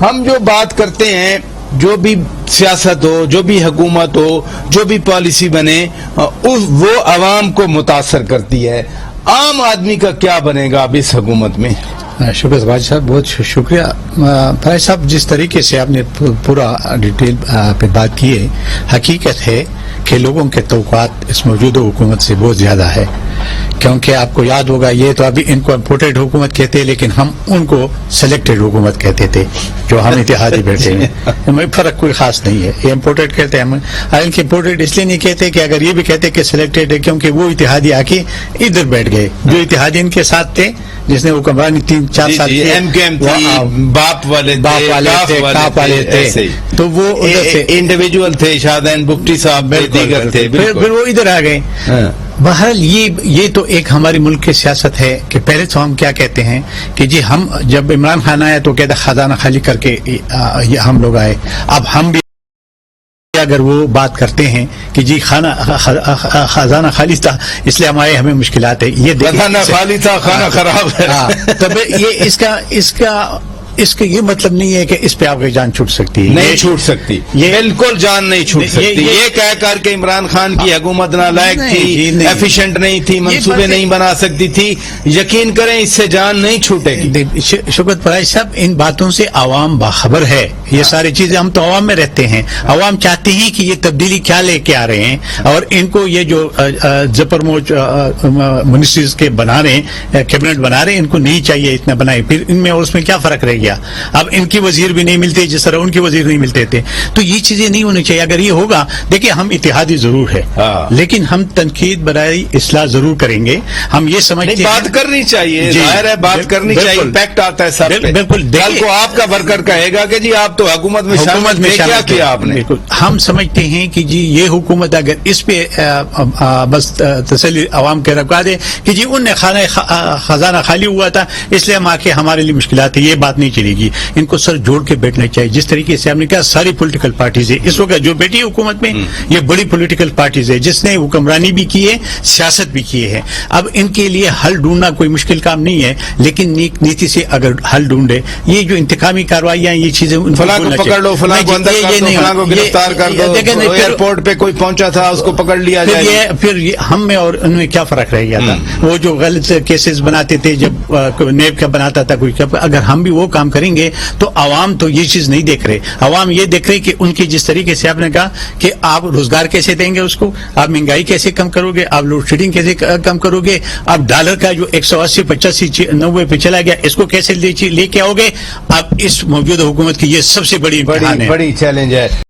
ہم جو بات کرتے ہیں، جو بھی سیاست ہو، جو بھی حکومت ہو، جو بھی پالیسی بنے، وہ عوام کو متاثر کرتی ہے. عام آدمی کا کیا بنے گا اب اس حکومت میں؟ شکریہ بھائی صاحب، بہت شکریہ. بھائی صاحب، جس طریقے سے آپ نے پورا ڈیٹیل پہ بات کی ہے، حقیقت ہے کہ لوگوں کے توقعات اس موجودہ حکومت سے بہت زیادہ ہے. کیونکہ آپ کو یاد ہوگا، یہ تو ابھی ان کو امپورٹڈ حکومت کہتے ہیں، لیکن ہم ان کو سلیکٹڈ حکومت کہتے تھے جو ہم اتحادی بیٹھے ہیں. میں فرق کوئی خاص نہیں ہے. یہ امپورٹڈ کہتے ہیں ہم، حالانکہ امپورٹڈ اس لیے نہیں کہتے کہ اگر یہ بھی کہتے کہ سلیکٹڈ ہے، کیونکہ وہ اتحادی آ کے ادھر بیٹھ گئے جو اتحادی ان کے ساتھ تھے، جس نے حکمرانی 3-4 سال باپ والے تھے، تو وہ انڈیویجول تھے، شادین بگٹی صاحب دیگر تھے، پھر وہ ادھر آ گئے. بہرحال یہ تو ایک ہمارے ملک کی سیاست ہے کہ پہلے تو ہم کیا کہتے ہیں کہ جی ہم جب عمران خان آیا تو کہتا خزانہ خالی کر کے ہم لوگ آئے. اب ہم بھی اگر وہ بات کرتے ہیں کہ جی خزانہ خالی تھا اس لیے ہمارے ہمیں مشکلات ہے، یہ خزانہ خالی تھا، کھانا خراب ہے. تب یہ اس کا یہ مطلب نہیں ہے کہ اس پہ آپ کی جان چھوٹ سکتی ہے. نہیں چھوٹ سکتی، بالکل جان نہیں چھوٹ سکتی. یہ کہہ کر کے عمران خان کی حکومت نالائق تھی، ایفیشنٹ نہیں تھی، منصوبے نہیں بنا سکتی تھی. یقین کریں اس سے جان نہیں چھوٹے گی. شوکت پرائی صاحب، ان باتوں سے عوام باخبر ہے. یہ ساری چیزیں ہم تو عوام میں رہتے ہیں. عوام چاہتے ہیں کہ یہ تبدیلی کیا لے کے آ رہے ہیں، اور ان کو یہ جو زپر موچ منسٹریز کے بنا رہے ہیں، کیبنٹ بنا رہے ہیں، ان کو نہیں چاہیے اتنا بنائے. پھر ان میں اور اس میں کیا فرق رہے گا؟ اب ان کی وزیر بھی نہیں ملتے جس طرح ان کے وزیر نہیں ملتے تھے. تو یہ چیزیں نہیں ہونی چاہیے. اگر یہ ہوگا، دیکھیں ہم اتحادی ضرور ہے، لیکن ہم تنقید برائے اصلاح ضرور کریں گے. ہم یہ سمجھتے ہیں بات کرنی چاہیے، ظاہر ہے بات کرنی چاہیے. امپیکٹ آتا ہے سب پہ. بالکل. کل کو آپ کا ورکر کہے گا کہ جی آپ تو حکومت میں کیا کیا آپ نے. ہم سمجھتے ہیں کہ جی یہ حکومت اگر اس پہ بس تسلی عوام کے رکھا دے کہ جی ان نے خزانہ خالی ہوا تھا اس لیے ہم آ کے ہمارے لیے مشکلات ہے، یہ بات نہیں چلے گی. ان کو سر جوڑ کے بیٹھنا چاہیے. جس طریقے سے ہم نے کہا ساری پولیٹیکل پارٹیز ہے اس وقت جو بیٹھی حکومت میں، یہ بڑی پولیٹیکل پارٹیز ہے جس نے حکمرانی بھی کی ہے، سیاست بھی کی ہے. اب ان کے لیے حل ڈھونڈنا کوئی مشکل کام نہیں ہے، لیکن نیک نیتی سے اگر حل ڈھونڈے. یہ جو انتقامی کارروائیاں، یہ چیزیں فلاں کو پکڑ لو، فلاں کو اندر کر دو، فلاں کو گرفتار کر دو، ایئرپورٹ پہ کوئی پہنچا تھا اس کو پکڑ لیا جائے. پھر ہم میں اور ان میں کیا فرق رہ گیا تھا؟ وہ جو غلط کیسز بناتے تھے جب نیب کا بناتا تھا کوئی، اگر ہم بھی وہ کام کریں گے تو عوام تو یہ چیز نہیں دیکھ رہے. عوام یہ دیکھ رہے کہ ان کی جس طریقے سے آپ نے کہا کہ آپ روزگار کیسے دیں گے اس کو، آپ مہنگائی کیسے کم کرو گے، آپ لوڈ شیڈنگ کیسے کم کرو گے، آپ ڈالر کا جو 180 85 90 پہ چلا گیا اس کو کیسے لے کے آؤ گے. اب اس موجودہ حکومت کی یہ سب سے بڑی چیلنج ہے.